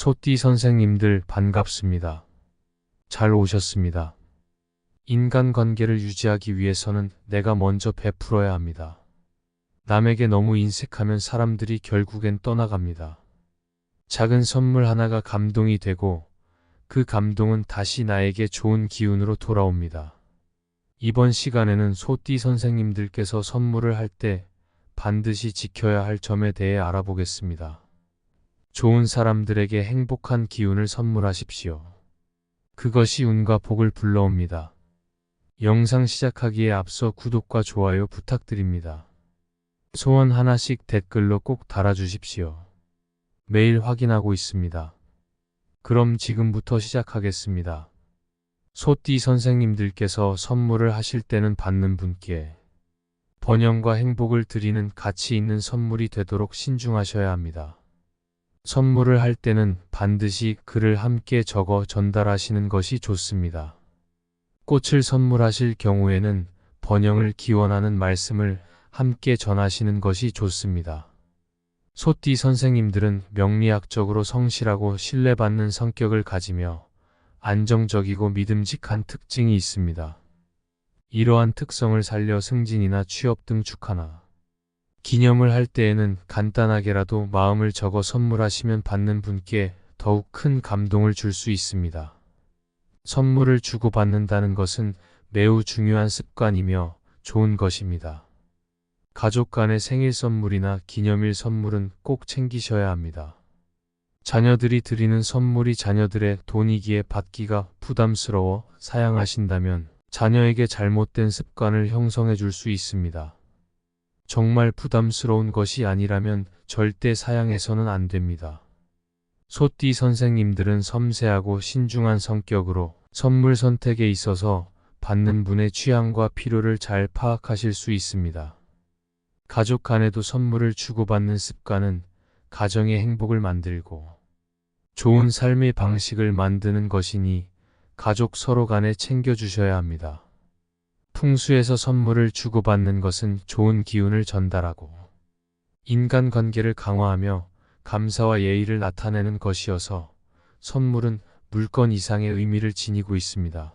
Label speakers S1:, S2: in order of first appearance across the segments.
S1: 소띠 선생님들 반갑습니다. 잘 오셨습니다. 인간관계를 유지하기 위해서는 내가 먼저 베풀어야 합니다. 남에게 너무 인색하면 사람들이 결국엔 떠나갑니다. 작은 선물 하나가 감동이 되고 그 감동은 다시 나에게 좋은 기운으로 돌아옵니다. 이번 시간에는 소띠 선생님들께서 선물을 할 때 반드시 지켜야 할 점에 대해 알아보겠습니다. 좋은 사람들에게 행복한 기운을 선물하십시오. 그것이 운과 복을 불러옵니다. 영상 시작하기에 앞서 구독과 좋아요 부탁드립니다. 소원 하나씩 댓글로 꼭 달아주십시오. 매일 확인하고 있습니다. 그럼 지금부터 시작하겠습니다. 소띠 선생님들께서 선물을 하실 때는 받는 분께 번영과 행복을 드리는 가치 있는 선물이 되도록 신중하셔야 합니다. 선물을 할 때는 반드시 글을 함께 적어 전달하시는 것이 좋습니다. 꽃을 선물하실 경우에는 번영을 기원하는 말씀을 함께 전하시는 것이 좋습니다. 소띠 선생님들은 명리학적으로 성실하고 신뢰받는 성격을 가지며 안정적이고 믿음직한 특징이 있습니다. 이러한 특성을 살려 승진이나 취업 등 축하나 기념을 할 때에는 간단하게라도 마음을 적어 선물하시면 받는 분께 더욱 큰 감동을 줄 수 있습니다. 선물을 주고받는다는 것은 매우 중요한 습관이며 좋은 것입니다. 가족 간의 생일 선물이나 기념일 선물은 꼭 챙기셔야 합니다. 자녀들이 드리는 선물이 자녀들의 돈이기에 받기가 부담스러워 사양하신다면 자녀에게 잘못된 습관을 형성해 줄 수 있습니다. 정말 부담스러운 것이 아니라면 절대 사양해서는 안 됩니다. 소띠 선생님들은 섬세하고 신중한 성격으로 선물 선택에 있어서 받는 분의 취향과 필요를 잘 파악하실 수 있습니다. 가족 간에도 선물을 주고받는 습관은 가정의 행복을 만들고 좋은 삶의 방식을 만드는 것이니 가족 서로 간에 챙겨주셔야 합니다. 풍수에서 선물을 주고받는 것은 좋은 기운을 전달하고 인간관계를 강화하며 감사와 예의를 나타내는 것이어서 선물은 물건 이상의 의미를 지니고 있습니다.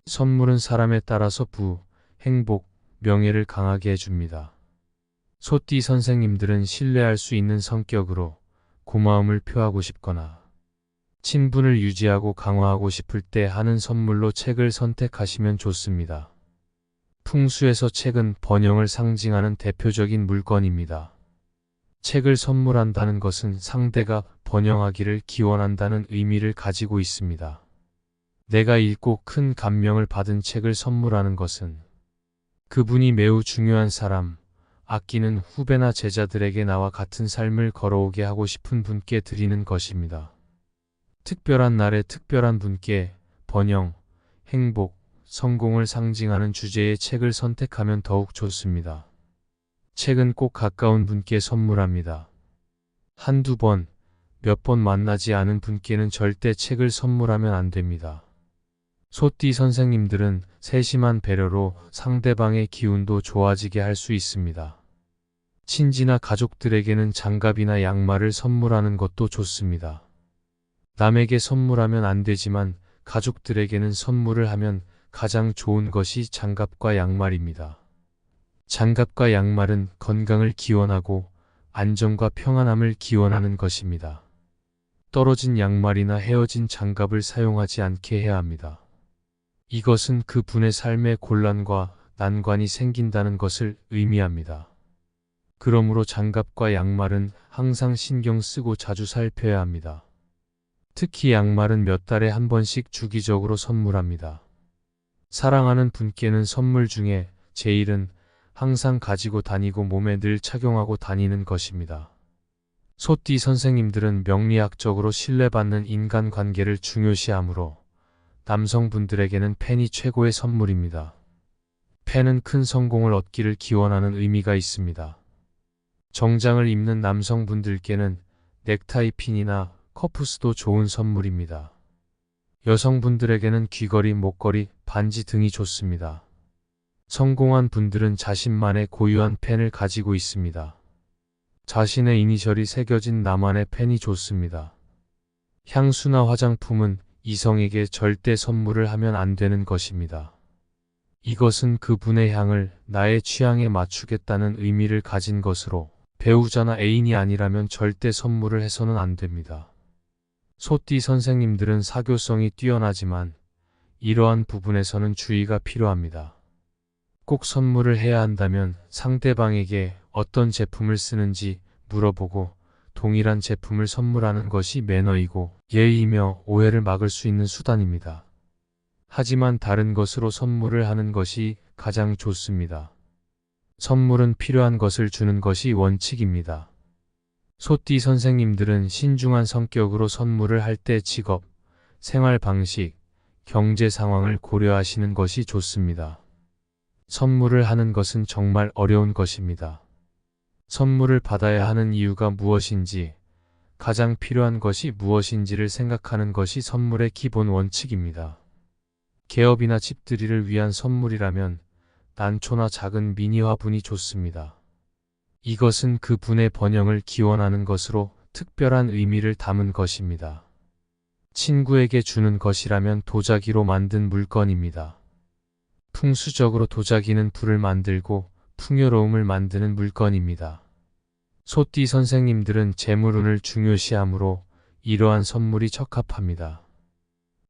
S1: 선물은 사람에 따라서 행복, 명예를 강하게 해줍니다. 소띠 선생님들은 신뢰할 수 있는 성격으로 고마움을 표하고 싶거나 친분을 유지하고 강화하고 싶을 때 하는 선물로 책을 선택하시면 좋습니다. 풍수에서 책은 번영을 상징하는 대표적인 물건입니다. 책을 선물한다는 것은 상대가 번영하기를 기원한다는 의미를 가지고 있습니다. 내가 읽고 큰 감명을 받은 책을 선물하는 것은 그분이 매우 중요한 사람, 아끼는 후배나 제자들에게 나와 같은 삶을 걸어오게 하고 싶은 분께 드리는 것입니다. 특별한 날에 특별한 분께 번영, 행복, 성공을 상징하는 주제의 책을 선택하면 더욱 좋습니다. 책은 꼭 가까운 분께 선물합니다. 한두 번, 몇 번 만나지 않은 분께는 절대 책을 선물하면 안 됩니다. 소띠 선생님들은 세심한 배려로 상대방의 기운도 좋아지게 할 수 있습니다. 친지나 가족들에게는 장갑이나 양말을 선물하는 것도 좋습니다. 남에게 선물하면 안 되지만 가족들에게는 선물을 하면 가장 좋은 것이 장갑과 양말입니다. 장갑과 양말은 건강을 기원하고 안정과 평안함을 기원하는 것입니다. 떨어진 양말이나 헤어진 장갑을 사용하지 않게 해야 합니다. 이것은 그 분의 삶에 곤란과 난관이 생긴다는 것을 의미합니다. 그러므로 장갑과 양말은 항상 신경 쓰고 자주 살펴야 합니다. 특히 양말은 몇 달에 한 번씩 주기적으로 선물합니다. 사랑하는 분께는 선물 중에 제일은 항상 가지고 다니고 몸에 늘 착용하고 다니는 것입니다. 소띠 선생님들은 명리학적으로 신뢰받는 인간관계를 중요시하므로 남성분들에게는 펜이 최고의 선물입니다. 펜은 큰 성공을 얻기를 기원하는 의미가 있습니다. 정장을 입는 남성분들께는 넥타이 핀이나 커프스도 좋은 선물입니다. 여성분들에게는 귀걸이, 목걸이, 반지 등이 좋습니다. 성공한 분들은 자신만의 고유한 펜을 가지고 있습니다. 자신의 이니셜이 새겨진 나만의 펜이 좋습니다. 향수나 화장품은 이성에게 절대 선물을 하면 안 되는 것입니다. 이것은 그분의 향을 나의 취향에 맞추겠다는 의미를 가진 것으로 배우자나 애인이 아니라면 절대 선물을 해서는 안 됩니다. 소띠 선생님들은 사교성이 뛰어나지만 이러한 부분에서는 주의가 필요합니다. 꼭 선물을 해야 한다면 상대방에게 어떤 제품을 쓰는지 물어보고 동일한 제품을 선물하는 것이 매너이고 예의이며 오해를 막을 수 있는 수단입니다. 하지만 다른 것으로 선물을 하는 것이 가장 좋습니다. 선물은 필요한 것을 주는 것이 원칙입니다. 소띠 선생님들은 신중한 성격으로 선물을 할 때 직업, 생활 방식, 경제 상황을 고려하시는 것이 좋습니다. 선물을 하는 것은 정말 어려운 것입니다. 선물을 받아야 하는 이유가 무엇인지, 가장 필요한 것이 무엇인지를 생각하는 것이 선물의 기본 원칙입니다. 개업이나 집들이를 위한 선물이라면 난초나 작은 미니 화분이 좋습니다. 이것은 그분의 번영을 기원하는 것으로 특별한 의미를 담은 것입니다. 친구에게 주는 것이라면 도자기로 만든 물건입니다. 풍수적으로 도자기는 불을 만들고 풍요로움을 만드는 물건입니다. 소띠 선생님들은 재물운을 중요시하므로 이러한 선물이 적합합니다.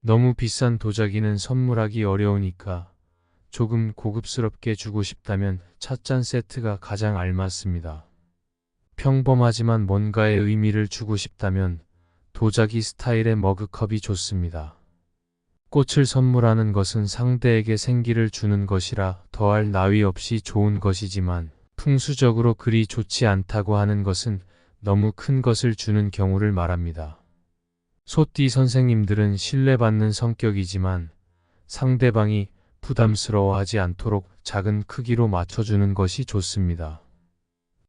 S1: 너무 비싼 도자기는 선물하기 어려우니까 조금 고급스럽게 주고 싶다면 찻잔 세트가 가장 알맞습니다. 평범하지만 뭔가의 의미를 주고 싶다면 도자기 스타일의 머그컵이 좋습니다. 꽃을 선물하는 것은 상대에게 생기를 주는 것이라 더할 나위 없이 좋은 것이지만 풍수적으로 그리 좋지 않다고 하는 것은 너무 큰 것을 주는 경우를 말합니다. 소띠 선생님들은 신뢰받는 성격이지만 상대방이 부담스러워하지 않도록 작은 크기로 맞춰주는 것이 좋습니다.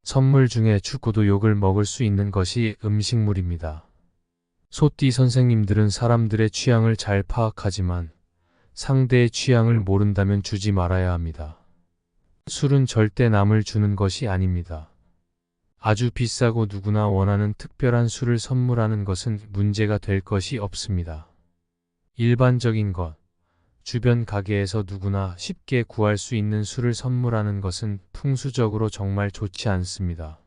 S1: 선물 중에 죽고도 욕을 먹을 수 있는 것이 음식물입니다. 소띠 선생님들은 사람들의 취향을 잘 파악하지만 상대의 취향을 모른다면 주지 말아야 합니다. 술은 절대 남을 주는 것이 아닙니다. 아주 비싸고 누구나 원하는 특별한 술을 선물하는 것은 문제가 될 것이 없습니다. 일반적인 것, 주변 가게에서 누구나 쉽게 구할 수 있는 술을 선물하는 것은 풍수적으로 정말 좋지 않습니다.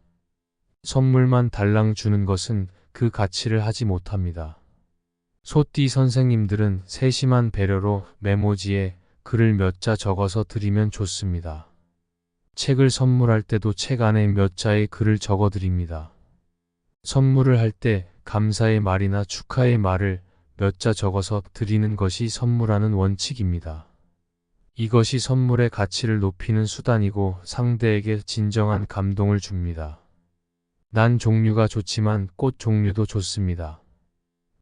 S1: 선물만 달랑 주는 것은 그 가치를 하지 못합니다. 소띠 선생님들은 세심한 배려로 메모지에 글을 몇 자 적어서 드리면 좋습니다. 책을 선물할 때도 책 안에 몇 자의 글을 적어 드립니다. 선물을 할 때 감사의 말이나 축하의 말을 몇 자 적어서 드리는 것이 선물하는 원칙입니다. 이것이 선물의 가치를 높이는 수단이고 상대에게 진정한 감동을 줍니다. 난 종류가 좋지만 꽃 종류도 좋습니다.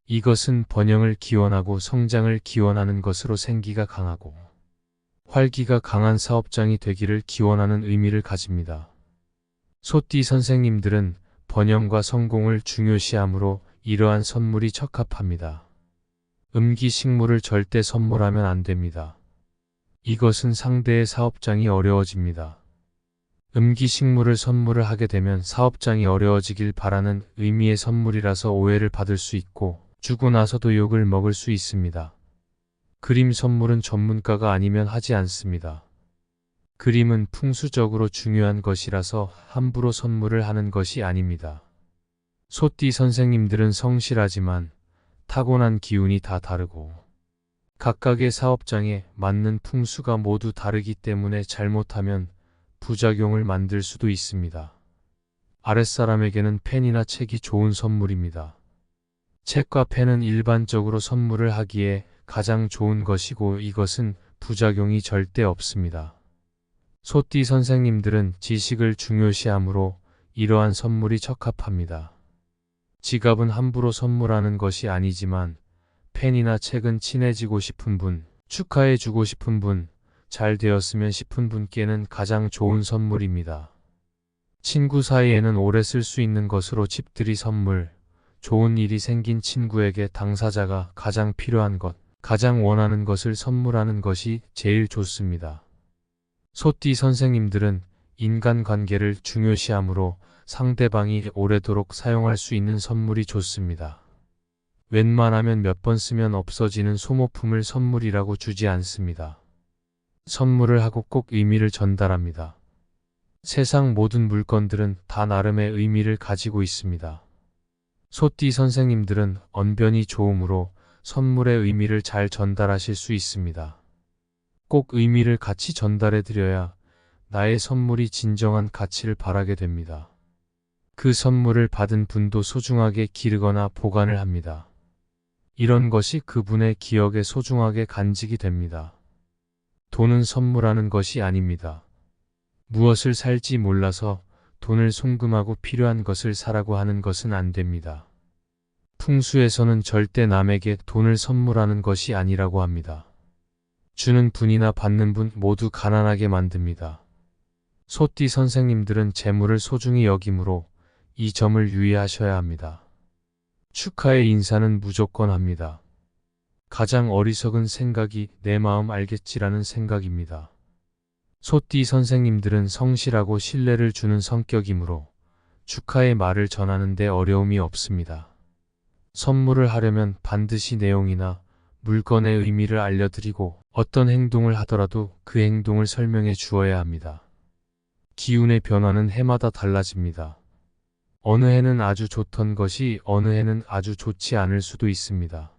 S1: 이것은 번영을 기원하고 성장을 기원하는 것으로 생기가 강하고 활기가 강한 사업장이 되기를 기원하는 의미를 가집니다. 소띠 선생님들은 번영과 성공을 중요시하므로 이러한 선물이 적합합니다. 음기식물을 절대 선물하면 안 됩니다. 이것은 상대의 사업장이 어려워집니다. 음기식물을 선물을 하게 되면 사업장이 어려워지길 바라는 의미의 선물이라서 오해를 받을 수 있고 주고 나서도 욕을 먹을 수 있습니다. 그림 선물은 전문가가 아니면 하지 않습니다. 그림은 풍수적으로 중요한 것이라서 함부로 선물을 하는 것이 아닙니다. 소띠 선생님들은 성실하지만 타고난 기운이 다 다르고 각각의 사업장에 맞는 풍수가 모두 다르기 때문에 잘못하면 부작용을 만들 수도 있습니다. 아랫사람에게는 펜이나 책이 좋은 선물입니다. 책과 펜은 일반적으로 선물을 하기에 가장 좋은 것이고 이것은 부작용이 절대 없습니다. 소띠 선생님들은 지식을 중요시하므로 이러한 선물이 적합합니다. 지갑은 함부로 선물하는 것이 아니지만 펜이나 책은 친해지고 싶은 분, 축하해주고 싶은 분, 잘 되었으면 싶은 분께는 가장 좋은 선물입니다. 친구 사이에는 오래 쓸 수 있는 것으로 집들이 선물, 좋은 일이 생긴 친구에게 당사자가 가장 필요한 것, 가장 원하는 것을 선물하는 것이 제일 좋습니다. 소띠 선생님들은 인간관계를 중요시하므로 상대방이 오래도록 사용할 수 있는 선물이 좋습니다. 웬만하면 몇 번 쓰면 없어지는 소모품을 선물이라고 주지 않습니다. 선물을 하고 꼭 의미를 전달합니다. 세상 모든 물건들은 다 나름의 의미를 가지고 있습니다. 소띠 선생님들은 언변이 좋으므로 선물의 의미를 잘 전달하실 수 있습니다. 꼭 의미를 같이 전달해 드려야 나의 선물이 진정한 가치를 바라게 됩니다. 그 선물을 받은 분도 소중하게 기르거나 보관을 합니다. 이런 것이 그분의 기억에 소중하게 간직이 됩니다. 돈은 선물하는 것이 아닙니다. 무엇을 살지 몰라서 돈을 송금하고 필요한 것을 사라고 하는 것은 안 됩니다. 풍수에서는 절대 남에게 돈을 선물하는 것이 아니라고 합니다. 주는 분이나 받는 분 모두 가난하게 만듭니다. 소띠 선생님들은 재물을 소중히 여기므로 이 점을 유의하셔야 합니다. 축하의 인사는 무조건 합니다. 가장 어리석은 생각이 내 마음 알겠지라는 생각입니다. 소띠 선생님들은 성실하고 신뢰를 주는 성격이므로 축하의 말을 전하는 데 어려움이 없습니다. 선물을 하려면 반드시 내용이나 물건의 의미를 알려드리고 어떤 행동을 하더라도 그 행동을 설명해 주어야 합니다. 기운의 변화는 해마다 달라집니다. 어느 해는 아주 좋던 것이 어느 해는 아주 좋지 않을 수도 있습니다.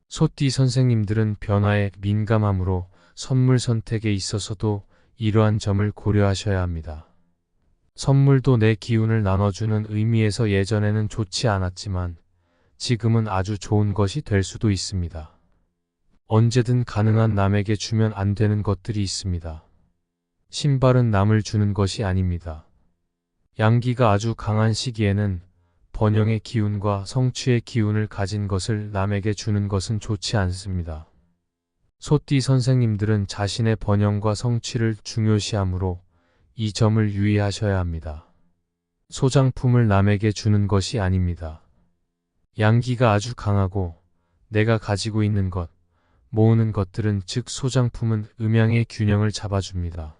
S1: 소띠 선생님들은 변화에 민감하므로 선물 선택에 있어서도 이러한 점을 고려하셔야 합니다. 선물도 내 기운을 나눠주는 의미에서 예전에는 좋지 않았지만 지금은 아주 좋은 것이 될 수도 있습니다. 언제든 가능한 남에게 주면 안 되는 것들이 있습니다. 신발은 남을 주는 것이 아닙니다. 양기가 아주 강한 시기에는 번영의 기운과 성취의 기운을 가진 것을 남에게 주는 것은 좋지 않습니다. 소띠 선생님들은 자신의 번영과 성취를 중요시하므로 이 점을 유의하셔야 합니다. 소장품을 남에게 주는 것이 아닙니다. 양기가 아주 강하고 내가 가지고 있는 것, 모으는 것들은 즉 소장품은 음양의 균형을 잡아줍니다.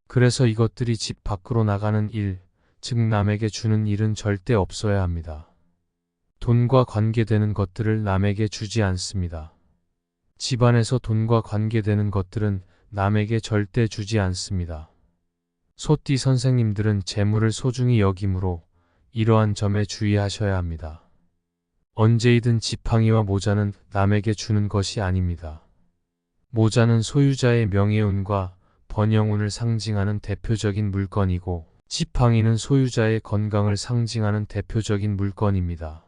S1: 그래서 이것들이 집 밖으로 나가는 일, 즉 남에게 주는 일은 절대 없어야 합니다. 돈과 관계되는 것들을 남에게 주지 않습니다. 집안에서 돈과 관계되는 것들은 남에게 절대 주지 않습니다. 소띠 선생님들은 재물을 소중히 여기므로 이러한 점에 주의하셔야 합니다. 언제이든 지팡이와 모자는 남에게 주는 것이 아닙니다. 모자는 소유자의 명예운과 번영운을 상징하는 대표적인 물건이고 지팡이는 소유자의 건강을 상징하는 대표적인 물건입니다.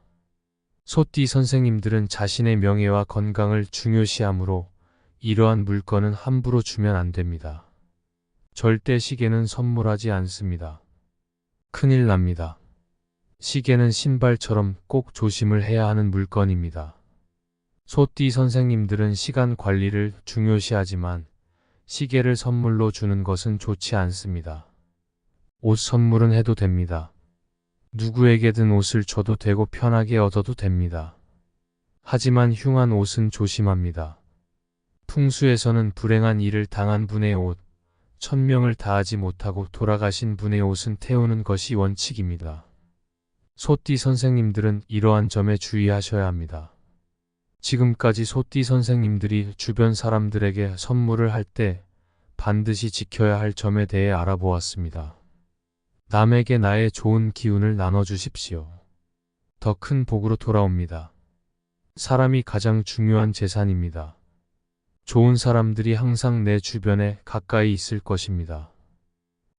S1: 소띠 선생님들은 자신의 명예와 건강을 중요시하므로 이러한 물건은 함부로 주면 안 됩니다. 절대 시계는 선물하지 않습니다. 큰일 납니다. 시계는 신발처럼 꼭 조심을 해야 하는 물건입니다. 소띠 선생님들은 시간 관리를 중요시하지만 시계를 선물로 주는 것은 좋지 않습니다. 옷 선물은 해도 됩니다. 누구에게든 옷을 줘도 되고 편하게 얻어도 됩니다. 하지만 흉한 옷은 조심합니다. 풍수에서는 불행한 일을 당한 분의 옷, 천명을 다하지 못하고 돌아가신 분의 옷은 태우는 것이 원칙입니다. 소띠 선생님들은 이러한 점에 주의하셔야 합니다. 지금까지 소띠 선생님들이 주변 사람들에게 선물을 할 때 반드시 지켜야 할 점에 대해 알아보았습니다. 남에게 나의 좋은 기운을 나눠주십시오. 더 큰 복으로 돌아옵니다. 사람이 가장 중요한 재산입니다. 좋은 사람들이 항상 내 주변에 가까이 있을 것입니다.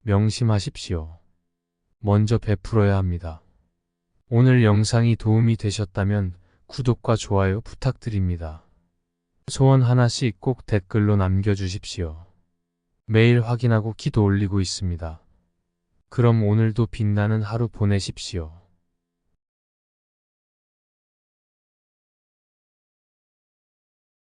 S1: 명심하십시오. 먼저 베풀어야 합니다. 오늘 영상이 도움이 되셨다면 구독과 좋아요 부탁드립니다. 소원 하나씩 꼭 댓글로 남겨주십시오. 매일 확인하고 기도 올리고 있습니다. 그럼 오늘도 빛나는 하루 보내십시오.